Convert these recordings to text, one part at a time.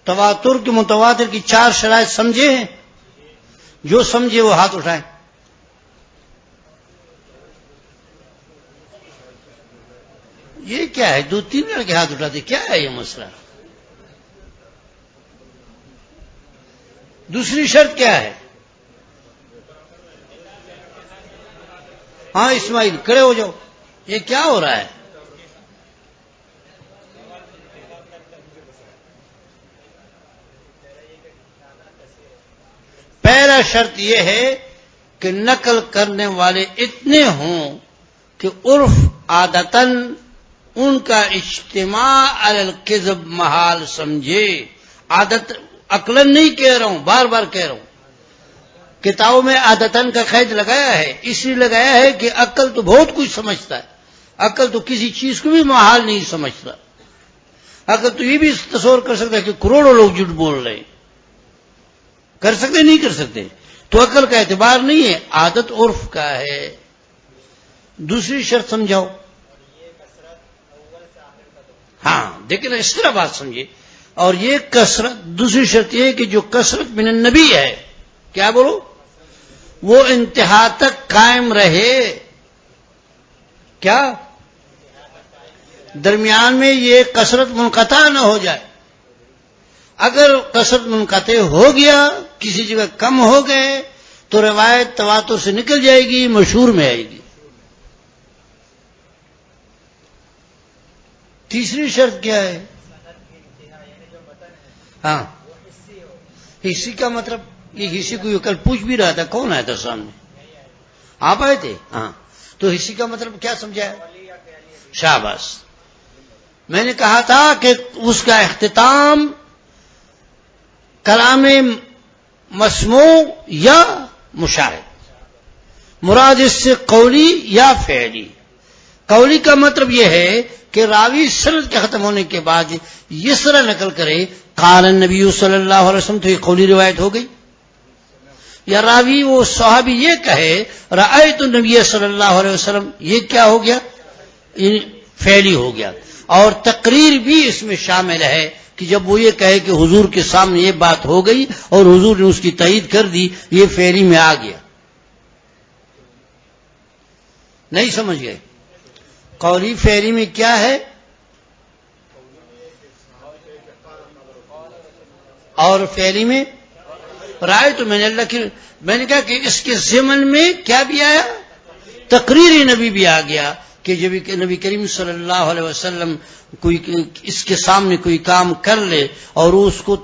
تواتر کے متواتر کی 4 شرائط سمجھے ہیں؟ جو سمجھے وہ ہاتھ اٹھائیں. یہ کیا ہے؟ 2-3 لڑکے ہاتھ اٹھاتے، کیا ہے یہ مسئلہ؟ دوسری شرط کیا ہے؟ ہاں اسماعیل کھڑے ہو جاؤ. یہ کیا ہو رہا ہے؟ پہلا شرط یہ ہے کہ نقل کرنے والے اتنے ہوں کہ عرف عادتاً ان کا اجتماع علی الکذب محال سمجھے. عادت عقلاً نہیں کہہ رہا ہوں، بار بار کہہ رہا ہوں. کتابوں میں عادتاً کا قید لگایا ہے، اس لیے لگایا ہے کہ عقل تو بہت کچھ سمجھتا ہے. عقل تو کسی چیز کو بھی محال نہیں سمجھتا. عقل تو یہ بھی تصور کر سکتا ہے کہ کروڑوں لوگ جھوٹ بول رہے ہیں. کر سکتے نہیں کر سکتے؟ تو عقل کا اعتبار نہیں ہے، عادت عرف کا ہے. دوسری شرط سمجھاؤ. ہاں دیکھیں نا، اس طرح بات سمجھے. اور یہ کثرت، دوسری شرط یہ ہے کہ جو کثرت من النبی ہے، کیا بولو، وہ انتہا تک قائم رہے. کیا درمیان میں یہ کثرت منقطع نہ ہو جائے. اگر کثرت منقطع ہو گیا، کسی جگہ کم ہو گئے، تو روایت تواتر سے نکل جائے گی، مشہور میں آئے گی. تیسری شرط کیا ہے؟ ہاں حصی کا مطلب، یہ حصی کو کل پوچھ بھی رہا تھا، کون آیا تھا سامنے؟ آپ آئے تھے؟ ہاں. تو حصی کا مطلب کیا سمجھا ہے؟ شاباش. میں نے کہا تھا کہ اس کا اختتام کلام مسموع یا مشاہد، مراد اس سے قولی یا فعلی. قولی کا مطلب یہ ہے کہ راوی سند کے ختم ہونے کے بعد اس طرح نقل کرے قال النبی صلی اللہ علیہ وسلم، تو یہ قولی روایت ہو گئی. یا راوی وہ صحابی یہ کہے رأیت النبی صلی اللہ علیہ وسلم، یہ کیا ہو گیا؟ فعلی ہو گیا. اور تقریر بھی اس میں شامل ہے کہ جب وہ یہ کہے کہ حضور کے سامنے یہ بات ہو گئی اور حضور نے اس کی تائید کر دی، یہ فعلی میں آ گیا. نہیں سمجھ گئے؟ قولی فعلی میں کیا ہے؟ اور فعلی میں رائے تو میں نے اللہ کی، میں نے کہا کہ اس کے ضمن میں کیا بھی آیا؟ تقریر نبی بھی آ گیا کہ جب نبی کریم صلی اللہ علیہ وسلم کوئی اس کے سامنے کوئی کام کر لے اور اس کو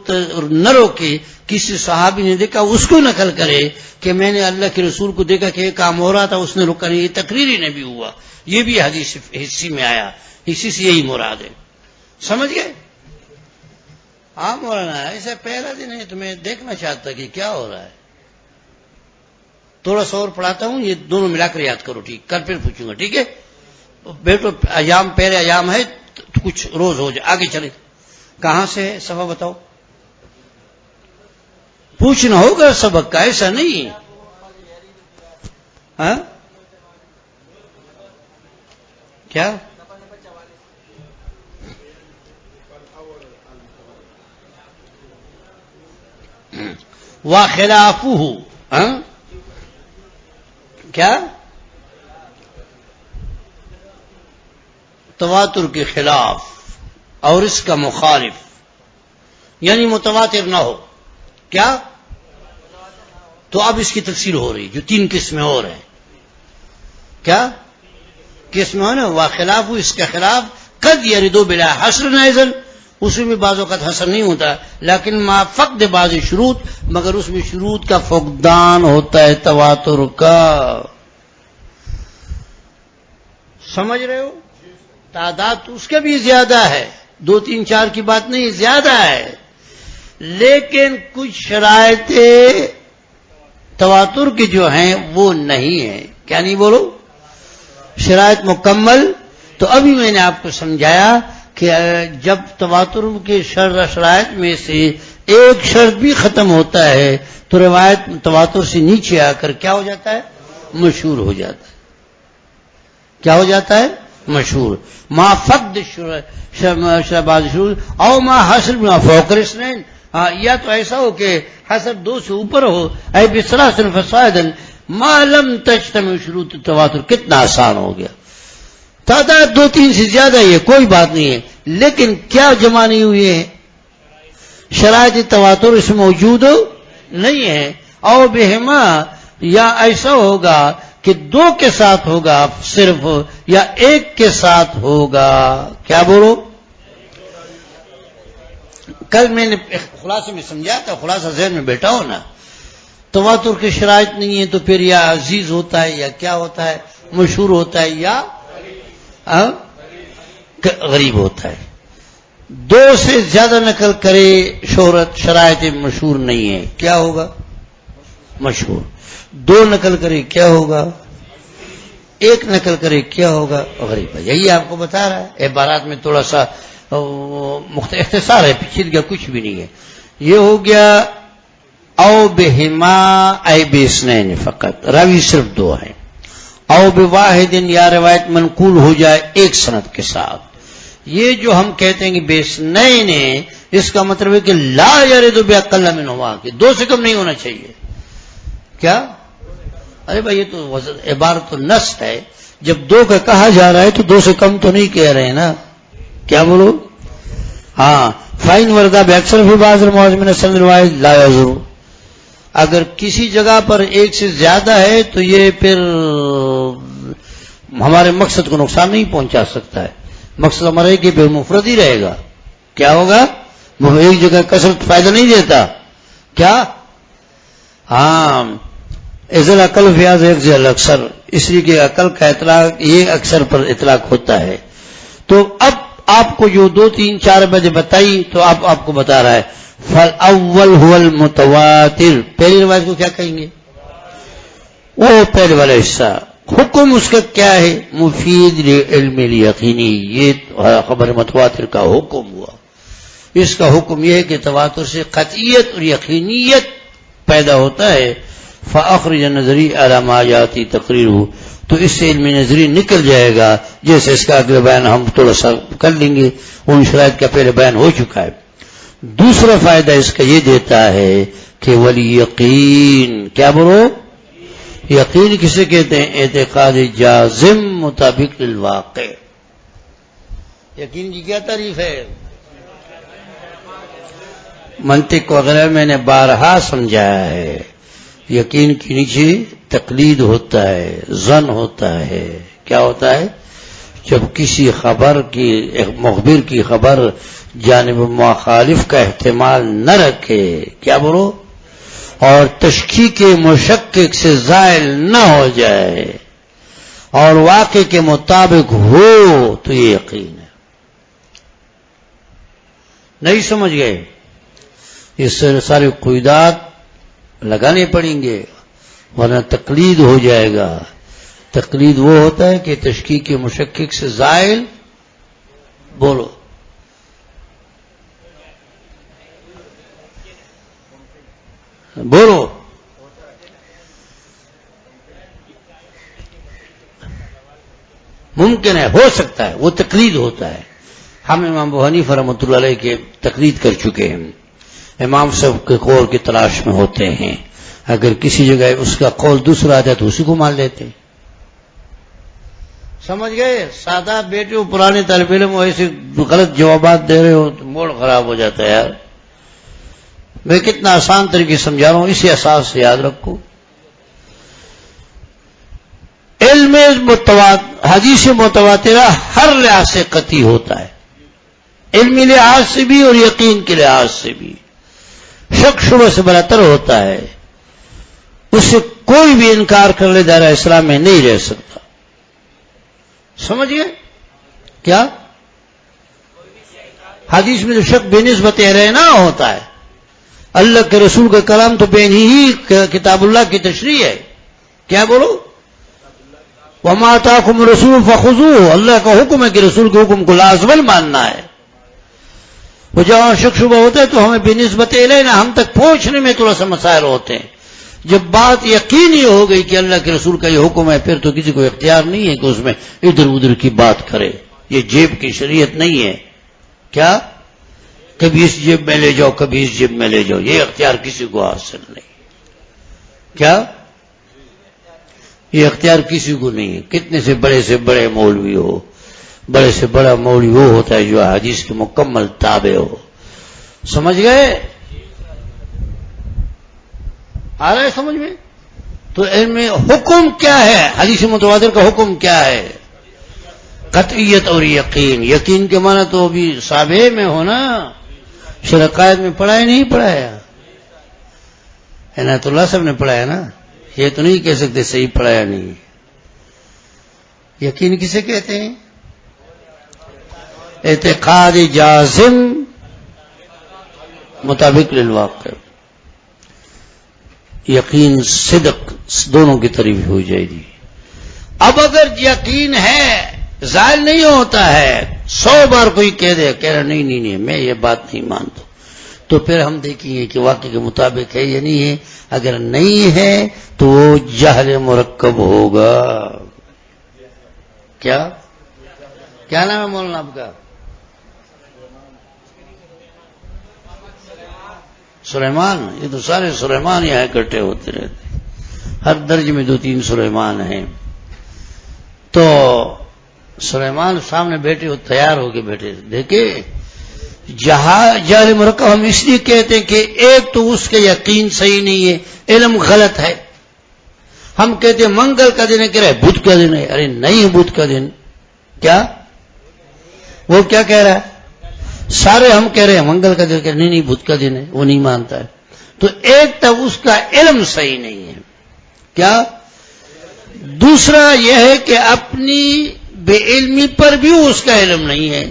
نہ روکے، کسی صحابی نے دیکھا اس کو نقل کرے کہ میں نے اللہ کے رسول کو دیکھا کہ یہ کام ہو رہا تھا، اس نے روکا نہیں، یہ تقریری نبی ہوا. یہ بھی حدیث حصی میں آیا. اسی سے یہی مراد ہے. سمجھ گئے؟ ہاں مولانا، ایسا پہلا دن ہے تو میں دیکھنا چاہتا کہ کیا ہو رہا ہے. تھوڑا سا اور پڑھاتا ہوں، یہ دونوں ملا کر یاد کرو. ٹھیک، کل پھر پوچھوں گا. ٹھیک ہے بیٹو، ایام پہلے ایام ہے تو کچھ روز ہو جائے. آگے چلے. کہاں سے ہے صفحہ بتاؤ؟ پوچھنا ہوگا سبق کا، ایسا نہیں. ہاں کیا؟ وَخِلَافُهُ، کیا؟ تواتر کے خلاف اور اس کا مخالف، یعنی متواتر نہ ہو. کیا؟ تو اب اس کی تفصیل ہو رہی، جو 3 قسمیں اور ہیں. کیا قسم ہے نا؟ وخلاف، اس کے خلاف. قد یردو بلا حصر نائزن، اس میں بعض اوقات حصر نہیں ہوتا، لیکن ما فقد بعض شروط، مگر اس میں شروط کا فقدان ہوتا ہے تواتر کا. سمجھ رہے ہو؟ تعداد اس کا بھی زیادہ ہے، 2 3 4 کی بات نہیں، زیادہ ہے. لیکن کچھ شرائط تواتر کی جو ہیں وہ نہیں ہیں. کیا نہیں بولو؟ شرائط مکمل. تو ابھی میں نے آپ کو سمجھایا کہ جب تواتر کے شرائط میں سے ایک شرط بھی ختم ہوتا ہے تو روایت تواتر سے نیچے آ کر کیا ہو جاتا ہے؟ مشہور ہو جاتا ہے. کیا ہو جاتا ہے؟ مشہور ما فقد شباز شروع او ما حسر بما فوق الاثنين. یا تو ایسا ہو کہ حسر دو سے اوپر ہو اے بثلاث فصاعدا ما لم تجتمع شروط التواتر. کتنا آسان ہو گیا. تعداد 2-3 سے زیادہ یہ کوئی بات نہیں ہے، لیکن کیا جمع نہیں ہوئی ہے؟ شرائط تواتر اس میں موجود نہیں ہے. او بہما یا ایسا ہوگا کہ 2 کے ساتھ ہوگا صرف یا 1 کے ساتھ ہوگا. کیا بولو؟ کل میں نے خلاصے میں سمجھا تھا، خلاصہ ذہن میں بیٹھا ہو نا. تواتر کی شرائط نہیں ہے تو پھر یا عزیز ہوتا ہے یا کیا ہوتا ہے، مشہور ہوتا ہے یا غریب ہوتا ہے. 2 سے زیادہ نقل کرے شہرت شرائط مشہور نہیں ہے، کیا ہوگا؟ مشہور. 2 نقل کرے کیا ہوگا؟ 1 نقل کرے کیا ہوگا؟ غریب. یہی آپ کو بتا رہا ہے. عبارات میں تھوڑا سا اختصار ہے، پیچیدگی کچھ بھی نہیں ہے. یہ ہو گیا او بہما اے باثنین فقط، راوی صرف 2 ہیں. او بواحد یا روایت منقول ہو جائے 1 سند کے ساتھ. یہ جو ہم کہتے ہیں کہ باثنین ہے، اس کا مطلب ہے کہ لا یرد باقل منہما، کہ 2 سے کم نہیں ہونا چاہیے. کیا؟ ارے بھائی یہ تو عبارت النص ہے. جب 2 کا کہا جا رہا ہے تو 2 سے کم تو نہیں کہہ رہے ہیں نا. کیا بولو؟ ہاں. فائن وردہ بے اکثر فی بعض المعظمین سند روایت لا یضر. اگر کسی جگہ پر 1 سے زیادہ ہے تو یہ پھر ہمارے مقصد کو نقصان نہیں پہنچا سکتا ہے. مقصد ہمارا ہے کہ پھر مفرد ہی رہے گا. کیا ہوگا؟ ایک جگہ کثرت فائدہ نہیں دیتا. کیا؟ ہاں. اذل عقل فیاض ایک اکثر، اس لیے کہ عقل کا اطلاق یہ اکثر پر اطلاق ہوتا ہے. تو اب آپ کو جو 2 3 4 بجے بتائی تو آپ کو بتا رہا ہے فالاول هو المتواتر. پہلی روایت کو کیا کہیں گے؟ وہ پہلے والا حصہ. حکم اس کا کیا ہے؟ مفید علم الیقینی. یہ خبر متواتر کا حکم ہوا. اس کا حکم یہ ہے کہ تواتر سے قطعیت اور یقینیت پیدا ہوتا ہے. فاخرج النظری علی ما یاتی تقریرہ، تو اس سے علمی نظری نکل جائے گا. جیسے اس کا اگلا بیان ہم تھوڑا سا کر لیں گے، ان شرائط کا پہلے بیان ہو چکا ہے. دوسرا فائدہ اس کا یہ دیتا ہے کہ ولی یقین. کیا بولو؟ یقین کسے کہتے ہیں؟ اعتقاد جازم مطابق للواقع. یقین کی کیا تعریف ہے؟ منطق وغیرہ میں نے بارہا سمجھایا ہے. یقین کے نیچے تقلید ہوتا ہے، ظن ہوتا ہے. کیا ہوتا ہے؟ جب کسی خبر کی، مخبر کی خبر جانب مخالف کا احتمال نہ رکھے، کیا بولو، اور تشکیک مشکک سے زائل نہ ہو جائے اور واقع کے مطابق ہو تو یہ یقین ہے. نہیں سمجھ گئے؟ اس سے سارے قیودات لگانے پڑیں گے ورنہ تقلید ہو جائے گا. تقلید وہ ہوتا ہے کہ تشکیک مشکک سے زائل، بولو، بولو، ممکن ہے، ہو سکتا ہے، وہ تقلید ہوتا ہے. ہم امام ابو حنیفہ رحمۃ اللہ علیہ کے تقلید کر چکے ہیں. امام صاحب کے قول کی تلاش میں ہوتے ہیں. اگر کسی جگہ اس کا قول دوسرا آتا ہے تو اسی کو مان لیتے ہیں. سمجھ گئے؟ سادہ بیٹے ہو، پرانے طالب علم ہو، ایسے غلط جوابات دے رہے ہو تو موڈ خراب ہو جاتا ہے. یار میں کتنا آسان طریقے سمجھا رہا ہوں، اسی احساس سے یاد رکھو. علم حدیث متواترہ ہر لحاظ سے قطعی ہوتا ہے، علمی لحاظ سے بھی اور یقین کے لحاظ سے بھی. شک شبہ سے برتر ہوتا ہے. اس سے کوئی بھی انکار کر لے دائرہ اسلام میں نہیں رہ سکتا. سمجھ گئے؟ کیا حدیث میں جو شک بے نسبت رہنا ہوتا ہے. اللہ کے رسول کا کلام تو بے ہی کتاب اللہ کی تشریح ہے. کیا بولو؟ وما آتاکم الرسول فخذوہ. اللہ کا حکم ہے کہ رسول کے حکم کو لازمن ماننا ہے. وہ جہاں شک شبہ ہوتا ہے تو ہمیں بے نسبت الینا ہم تک پہنچنے میں تھوڑا سا مسائل ہوتے ہیں. جب بات یقینی ہو گئی کہ اللہ کے رسول کا یہ حکم ہے، پھر تو کسی کو اختیار نہیں ہے کہ اس میں ادھر ادھر کی بات کرے. یہ جیب کی شریعت نہیں ہے. کیا کبھی اس جیب میں لے جاؤ، کبھی اس جیب میں لے جاؤ، یہ اختیار کسی کو حاصل نہیں. کیا یہ اختیار کسی کو نہیں ہے. کتنے سے بڑے مولوی ہو، بڑے سے بڑا مولوی وہ ہوتا ہے جو حدیث کے مکمل تابع ہو. سمجھ گئے؟ آ رہا ہے سمجھ میں؟ تو علم میں حکم کیا ہے؟ حدیث متواتر کا حکم کیا ہے؟ قطعیت اور یقین. یقین کے معنی تو ابھی سابع میں ہونا، شرقائد میں پڑھایا نہیں پڑھایا؟ عنایت اللہ صاحب نے پڑھایا نا. یہ تو نہیں کہہ سکتے صحیح پڑھایا نہیں. یقین کسے کہتے ہیں؟ اعتقاد جازم مطابق للواقع. یقین صدق دونوں کی طرف ہو جائے گی. اب اگر یقین ہے ظاہر نہیں ہوتا ہے، 100 بار کوئی کہہ دے، کہہ رہا نہیں میں یہ بات نہیں مانتا، تو پھر ہم دیکھیں گے کہ واقعی کے مطابق ہے یا نہیں ہے. اگر نہیں ہے تو وہ جہل مرکب ہوگا. کیا نام ہے مولانا آپ کا؟ سلیمان. یہ تو سارے سلیمان یہاں اکٹھے ہوتے رہتے، ہر درج میں 2-3 سلیمان ہیں. تو سلیمان سامنے بیٹھے ہو، تیار ہو کے بیٹھے. دیکھے جہل مرکب ہم اس لیے کہتے ہیں کہ ایک تو اس کے یقین صحیح نہیں ہے، علم غلط ہے. ہم کہتے ہیں منگل کا دن ہے، کہہ رہے بدھ کا دن ہے. ارے نہیں بدھ کا دن. کیا وہ کیا کہہ رہا ہے؟ سارے ہم کہہ رہے ہیں منگل کا دن، کہہ رہے نہیں بدھ کا دن ہے، وہ نہیں مانتا ہے. تو ایک تو اس کا علم صحیح نہیں ہے. کیا دوسرا یہ ہے کہ اپنی بے علمی پر بھی اس کا علم نہیں ہے.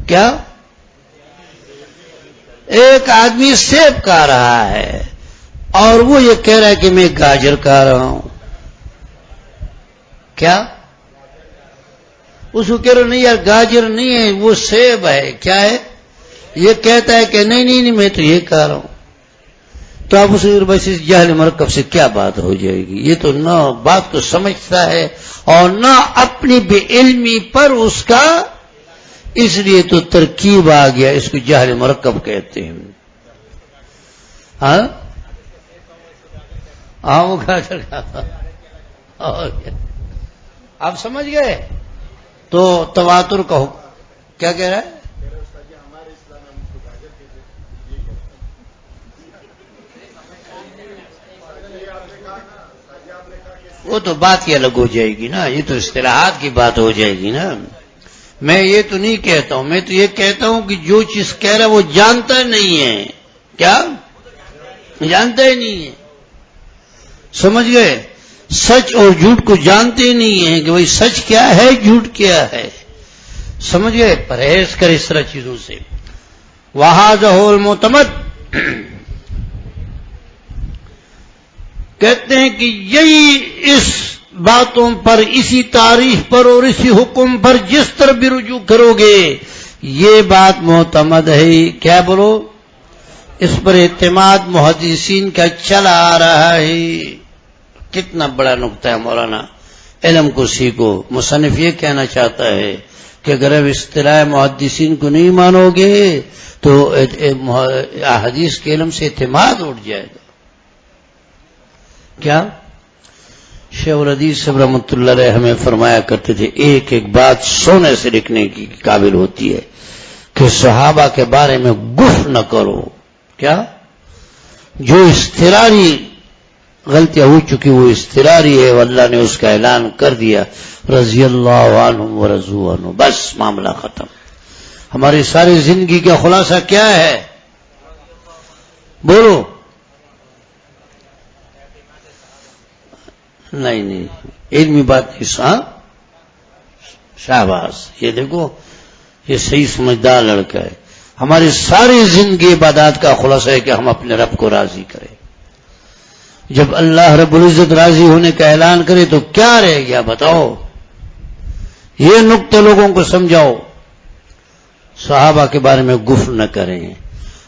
کیا ایک آدمی سیب کھا رہا ہے اور وہ یہ کہہ رہا ہے کہ میں گاجر کھا رہا ہوں. کیا اس کو کہہ رہا نہیں یار گاجر نہیں ہے وہ سیب ہے. کیا ہے؟ یہ کہتا ہے کہ نہیں میں تو یہ کہہ رہا ہوں. تو اب اس بس اس جہل مرکب سے کیا بات ہو جائے گی؟ یہ تو نہ بات کو سمجھتا ہے اور نہ اپنی بے علمی پر اس کا، اس لیے تو ترکیب آ گیا. اس کو جہل مرکب کہتے ہیں. ہاں وہ گاجر کھاتا. آپ سمجھ گئے؟ تو تواتر کا حکم کیا کہہ رہا ہے؟ وہ تو بات یہ الگ ہو جائے گی نا، یہ تو اصطلاحات کی بات ہو جائے گی نا. میں یہ تو نہیں کہتا ہوں، میں تو یہ کہتا ہوں کہ جو چیز کہہ رہا ہے وہ جانتا نہیں ہے. کیا جانتا ہی نہیں ہے. سمجھ گئے؟ سچ اور جھوٹ کو جانتے ہی نہیں ہیں کہ بھئی سچ کیا ہے، جھوٹ کیا ہے. سمجھ گئے؟ پرہیز کر اس طرح چیزوں سے. وَهَذَا هُوَ الْمُعْتَمَدُ. کہتے ہیں کہ یہی اس باتوں پر، اسی تاریخ پر اور اسی حکم پر جس طرح بھی رجوع کرو گے یہ بات معتمد ہے. کیا بولو؟ اس پر اعتماد محدثین کا چلا آ رہا ہے. کتنا بڑا نقطہ ہے مولانا. علم کو سیکھو. مصنف یہ کہنا چاہتا ہے کہ اگر اب اصطلاح محدثین کو نہیں مانو گے تو احادیث کے علم سے اعتماد اٹھ جائے گا. کیا شیخ الحدیث صاحب رحمۃ اللہ علیہ ہمیں فرمایا کرتے تھے، ایک ایک بات سونے سے لکھنے کی قابل ہوتی ہے کہ صحابہ کے بارے میں گف نہ کرو. کیا جو اضطراری غلطیاں ہو چکی وہ اضطراری ہے، اللہ نے اس کا اعلان کر دیا رضی اللہ عنہم ورضوا عنہ، بس معاملہ ختم. ہماری ساری زندگی کا خلاصہ کیا ہے؟ بولو. نہیں علمی بات نہیں. شاباش. یہ دیکھو یہ صحیح سمجھدار لڑکا ہے. ہماری ساری زندگی عبادات کا خلاصہ ہے کہ ہم اپنے رب کو راضی کریں. جب اللہ رب العزت راضی ہونے کا اعلان کرے تو کیا رہ گیا بتاؤ؟ یہ نقطے لوگوں کو سمجھاؤ. صحابہ کے بارے میں گف نہ کریں.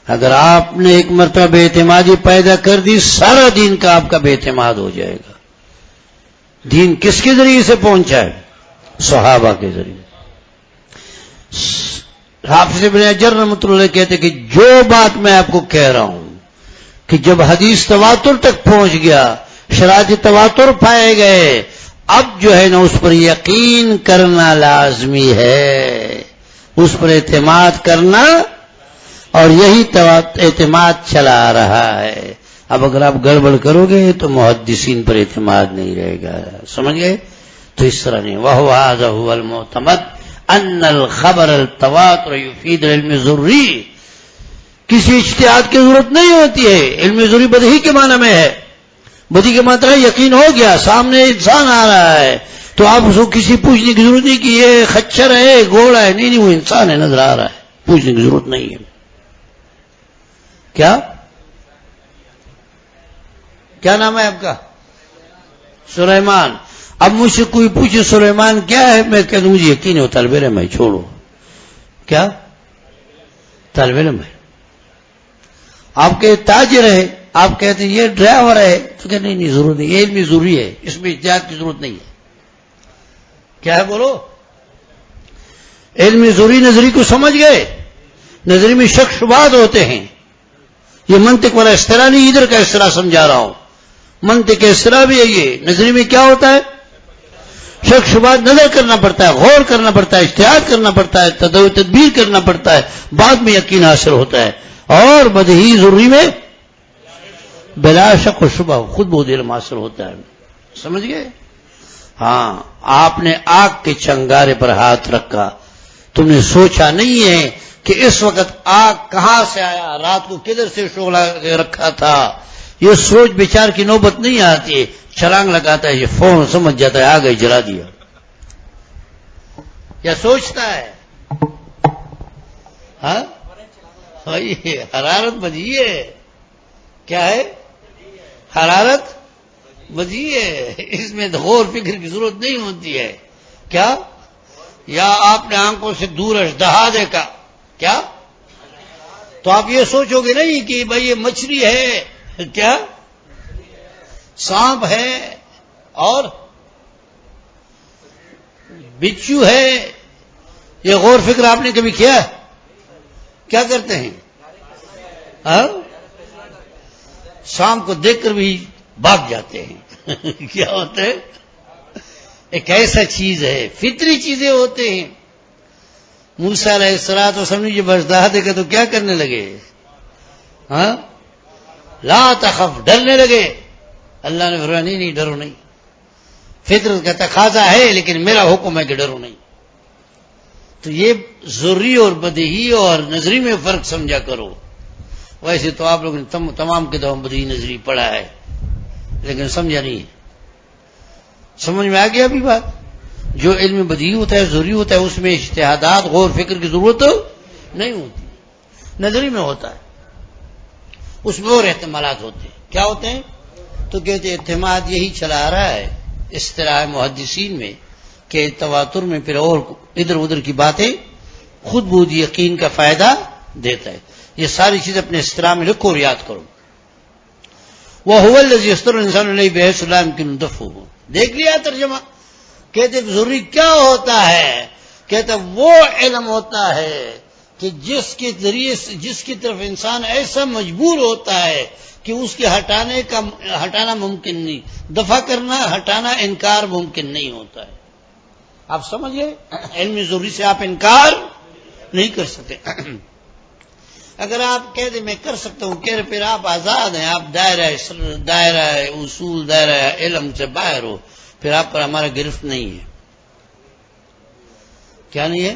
اگر آپ نے ایک مرتبہ بے اعتمادی پیدا کر دی، سارا دین کا آپ کا بے اعتماد ہو جائے گا. دین کس کے ذریعے سے پہنچا ہے؟ صحابہ کے ذریعے. حافظ ابن حجر رحمۃ اللہ علیہ کہتے کہ جو بات میں آپ کو کہہ رہا ہوں کہ جب حدیث تواتر تک پہنچ گیا، شرائط تواتر پائے گئے، اب جو ہے نا اس پر یقین کرنا لازمی ہے، اس پر اعتماد کرنا، اور یہی اعتماد چلا رہا ہے. اب اگر آپ گڑبڑ کرو گے تو محدثین پر اعتماد نہیں رہے گا. سمجھ گئے؟ تو اس طرح نہیں. وَهُوَ هَذَا هُوَ الْمُعْتَمَدُ أَنَّ الْخَبَرَ التَّوَاتُرَ يُفِيدُ الْعِلْمِ ضُرِّي. کسی اجتہاد کی ضرورت نہیں ہوتی ہے. علم ضروری بدہی کے معنی میں ہے. بدی کا مطلب ہے یقین ہو گیا، سامنے انسان آ رہا ہے تو آپ اس کو کسی پوچھنے کی ضرورت نہیں کہ یہ خچر ہے، گھوڑا ہے. نہیں، وہ انسان ہے، نظر آ رہا ہے، پوچھنے کی ضرورت نہیں ہے. کیا نام ہے آپ کا؟ سلیمان. اب مجھ سے کوئی پوچھے سلیمان کیا ہے، میں کہہ دوں مجھے یقین ہے وہ طالب علم ہے، چھوڑو. کیا طالب علم ہے؟ آپ کے تاجر ہے، آپ کہتے ہیں یہ ڈرائیور ہے، تو کہ نہیں ضرورت نہیں، یہ علم ضروری ہے، اس میں احتیاط کی ضرورت نہیں ہے. کیا ہے بولو؟ علم ضروری نظری کو سمجھ گئے؟ نظری میں شک شبہات ہوتے ہیں. یہ منطق والا اصطلاح نہیں، ادھر کا اصطلاح سمجھا رہا ہوں. منطق اصطلاح بھی ہے. یہ نظری میں کیا ہوتا ہے؟ شک شبہات نظر کرنا پڑتا ہے، غور کرنا پڑتا ہے، اجتہاد کرنا پڑتا ہے، تدبیر کرنا پڑتا ہے، بعد میں یقین حاصل ہوتا ہے. اور بدہی ضروری میں بلا شک و شبہ خود بہت علم حاصل ہوتا ہے. سمجھ گئے؟ ہاں، آپ نے آگ کے چنگارے پر ہاتھ رکھا، تم نے سوچا نہیں ہے کہ اس وقت آگ کہاں سے آیا، رات کو کدھر سے شعلہ رکھا تھا. یہ سوچ بیچار کی نوبت نہیں آتی ہے. چھلانگ لگاتا ہے، یہ فوراً سمجھ جاتا ہے آ گئی، جلا دیا. یا سوچتا ہے؟ ہاں حرارت بدی ہے. کیا ہے؟ حرارت بدی ہے. اس میں غور فکر کی ضرورت نہیں ہوتی ہے. کیا؟ یا آپ نے آنکھوں سے دور اژدہا دیکھا، کیا تو آپ یہ سوچو گے نہیں کہ بھائی یہ مچھلی ہے، کیا سانپ ہے اور بچھو ہے. یہ غور فکر آپ نے کبھی کیا؟ کیا کرتے ہیں؟ سانپ کو دیکھ کر بھی بھاگ جاتے ہیں. کیا ہوتا ہے؟ ایک ایسا چیز ہے، فطری چیزیں ہوتے ہیں. موسیٰ علیہ الصلوۃ والسلام نے جب اژدہا دیکھا تو کیا کرنے لگے؟ لا تخف، ڈرنے لگے. اللہ نے فرمایا نہیں ڈرو نہیں، فطرت کا تقاضا ہے لیکن میرا حکم ہے کہ ڈرو نہیں. تو یہ ضروری اور بدیہی اور نظری میں فرق سمجھا کرو. ویسے تو آپ لوگوں نے تمام کتابوں میں بدیہی نظری پڑھا ہے لیکن سمجھا نہیں ہے. سمجھ میں آ گیا ابھی بات؟ جو علم بدیہی ہوتا ہے، ضروری ہوتا ہے، اس میں اجتہادات غور فکر کی ضرورت نہیں ہوتی. نظری میں ہوتا ہے، اس میں اور احتمالات ہوتے ہیں. کیا ہوتے ہیں؟ تو کہتے ہیں اعتماد یہی چلا رہا ہے اصطلاح محدثین میں کہ تواتر میں پھر اور ادھر ادھر کی باتیں خود بخود یقین کا فائدہ دیتا ہے. یہ ساری چیز اپنے اصطلاح میں لکھو اور یاد کرو. وَهُوَ الَّذِي يَسْتَرُ الْإِنسَانُ إِلَيْهِ بِحَيْثُ لَا يُمْكِنُ دَفْعُهُ. دیکھ لیا ترجمہ؟ کہتے ضروری کیا ہوتا ہے؟ کہتے وہ علم ہوتا ہے کہ جس کے ذریعے سے جس کی طرف انسان ایسا مجبور ہوتا ہے کہ اس کے ہٹانا ممکن نہیں، دفع کرنا، ہٹانا، انکار ممکن نہیں ہوتا ہے. آپ سمجھ گئے؟ علم ضروری سے آپ انکار نہیں کر سکتے. اگر آپ کہہ دیں میں کر سکتا ہوں، کہہ رہے پھر آپ آزاد ہیں، آپ دائرہ اصول، دائرہ علم سے باہر ہو، پھر آپ پر ہمارا گرفت نہیں ہے. کیا نہیں ہے؟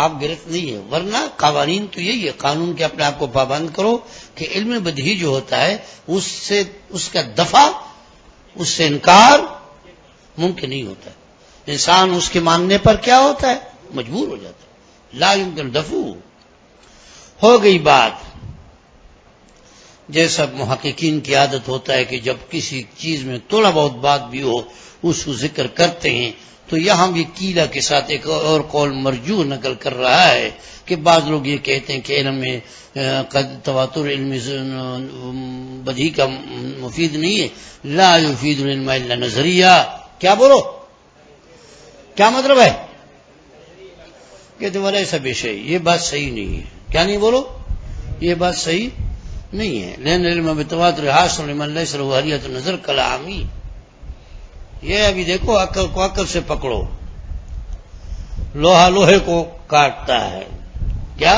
آپ گرفت نہیں ہے. ورنہ قوانین تو یہی ہے، قانون کے اپنے آپ کو پابند کرو کہ علم بدیہی جو ہوتا ہے اس کا دفع، اس سے انکار ممکن نہیں ہوتا ہے. انسان اس کے ماننے پر کیا ہوتا ہے؟ مجبور ہو جاتا ہے. لا يمكن دفع. ہو گئی بات. جیسا محققین کی عادت ہوتا ہے کہ جب کسی چیز میں تھوڑا بہت بات بھی ہو اس کو ذکر کرتے ہیں تو یہاں بھی کیلا کے ساتھ ایک اور قول مرجوح نقل کر رہا ہے کہ بعض لوگ یہ کہتے ہیں کہ علم میں تواتر علم بدیہی کا مفید نہیں ہے، لا یفید العلم الا نظریہ. کیا بولو، کیا مطلب ہے؟ کہتے والا ایسا بے شی، یہ بات صحیح نہیں ہے. کیا نہیں بولو، یہ بات صحیح نہیں ہے. لین علم بتواتر حاصل لمن لیس له حریۃ النظر کلامی. یہ ابھی دیکھو، عقل کو عقل سے پکڑو، لوہا لوہے کو کاٹتا ہے. کیا؟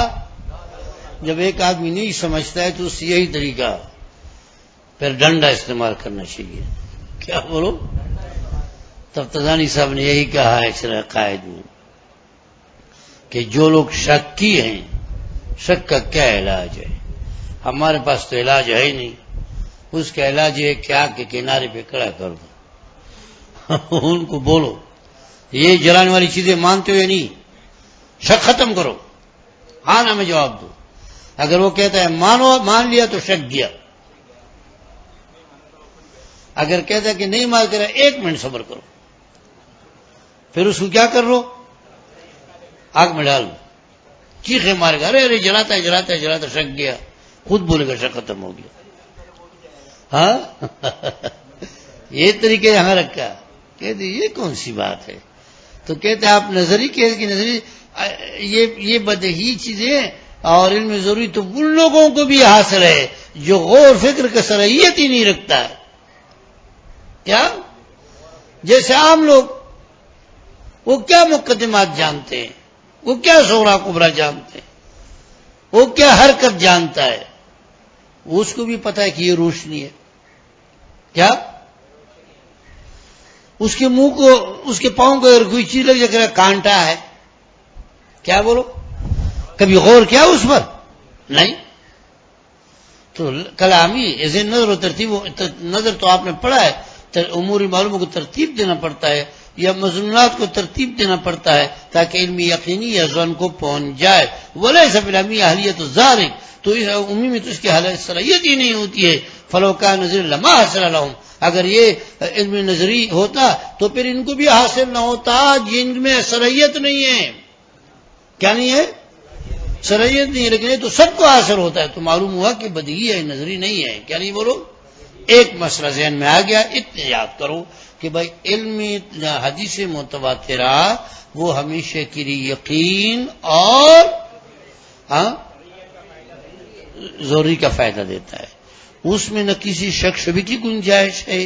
جب ایک آدمی نہیں سمجھتا ہے تو اس سے یہی طریقہ، پھر ڈنڈا استعمال کرنا چاہیے. کیا بولو؟ تب تزانی صاحب نے یہی کہا ہے شرح قائد میں کہ جو لوگ شکی ہیں، شک کا کیا علاج ہے؟ ہمارے پاس تو علاج ہے ہی نہیں. اس کا علاج ہے کہ آگ کے کنارے پہ کھڑا کر دو، ان کو بولو یہ جلانے والی چیزیں مانتے ہو یا نہیں، شک ختم کرو، ہاں نہ میں جواب دو. اگر وہ کہتا ہے مانو، مان لیا تو شک گیا. اگر کہتا ہے کہ نہیں مان کر 1 منٹ صبر کرو، پھر اس کو کیا کر لو، آگ میں ڈال دو، چیخے مارے گا، ارے ارے جلاتا ہے جلاتا ہے جلاتا، شک گیا، خود بولے گا شک ختم ہو گیا. ہاں یہ طریقے یہاں رکھا. کہتے یہ کون سی بات ہے؟ تو کہتے آپ نظری کہ نظری یہ بدہی چیزیں اور علم ضروری تو ان لوگوں کو بھی حاصل ہے جو غور فکر کا صلاحیت ہی نہیں رکھتا ہے. کیا؟ جیسے عام لوگ، وہ کیا مقدمات جانتے ہیں، وہ کیا صغرا کبرا جانتے ہیں، وہ کیا حرکت جانتا ہے، اس کو بھی پتا ہے کہ یہ روشنی ہے. کیا؟ اس کے منہ کو، اس کے پاؤں کو اگر کوئی چیز لگ جائے کانٹا ہے. کیا بولو؟ کبھی غور کیا اس پر؟ نہیں. تو کلامی ایسے نظر و ترتیب، نظر تو آپ نے پڑھا ہے، امور معلوموں کو ترتیب دینا پڑتا ہے یا مضمونات کو ترتیب دینا پڑتا ہے تاکہ علمی یقینی یا ظن کو پہنچ جائے. ولیس فی العلمی اہلیت الظارق، تو عمومی میں تو اس کی حالت صلاحیت ہی نہیں ہوتی ہے. فلوکا نظر لما حاصل لهم، اگر یہ علم نظری ہوتا تو پھر ان کو بھی حاصل نہ ہوتا، جن میں صلاحیت نہیں ہے. کیا نہیں ہے؟ صلاحیت نہیں ہے، لیکن یہ تو سب کو حاصل ہوتا ہے. تو معلوم ہوا کہ بدیہی ہے، نظری نہیں ہے. کیا نہیں بولو؟ ایک مسئلہ ذہن میں آ گیا، اتنے یاد کرو کہ بھائی علم حدیث متواترہ وہ ہمیشہ کے لیے یقین اور ضروری کا فائدہ دیتا ہے. اس میں نہ کسی شک شبہ کی گنجائش ہے،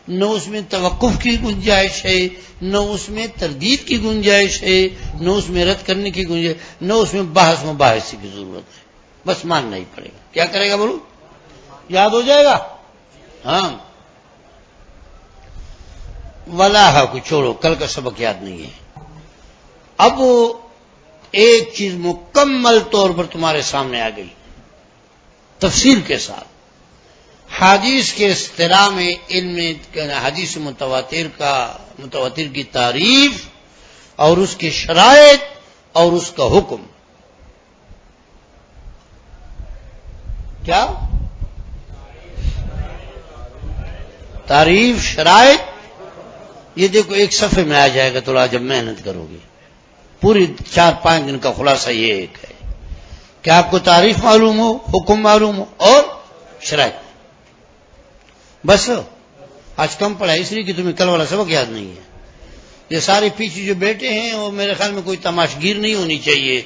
نہ اس میں توقف کی گنجائش ہے، نہ اس میں تردید کی گنجائش ہے، نہ اس میں رد کرنے کی گنجائش، نہ اس میں بحث مباحثے کی ضرورت ہے. بس ماننا ہی پڑے گا. کیا کرے گا بولو؟ یاد ہو جائے گا. ہاں ولاحہ کو چھوڑو، کل کا سبق یاد نہیں ہے. اب ایک چیز مکمل طور پر تمہارے سامنے آ گئی تفصیل کے ساتھ. حدیث کے اصطلاح میں علم حدیث متواتر کی تعریف اور اس کی شرائط اور اس کا حکم. کیا تعریف، شرائط؟ یہ دیکھو ایک صفحے میں آ جائے گا، تو جب محنت کرو گے پوری 4-5 دن کا خلاصہ یہ ایک ہے کہ آپ کو تعریف معلوم ہو، حکم معلوم ہو اور شرائط. بس آج کم پڑھا اس لیے کہ تمہیں کل والا سبق یاد نہیں ہے. یہ سارے پیچھے جو بیٹھے ہیں وہ میرے خیال میں کوئی تماشگیر نہیں ہونی چاہیے.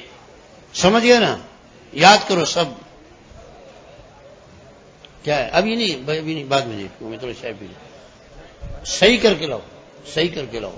سمجھ گئے نا؟ یاد کرو سب. کیا ہے؟ ابھی نہیں بعد میں نہیں، میں تھوڑا چائے پی لوں. صحیح کر کے لاؤ، صحیح کر کے لاؤ.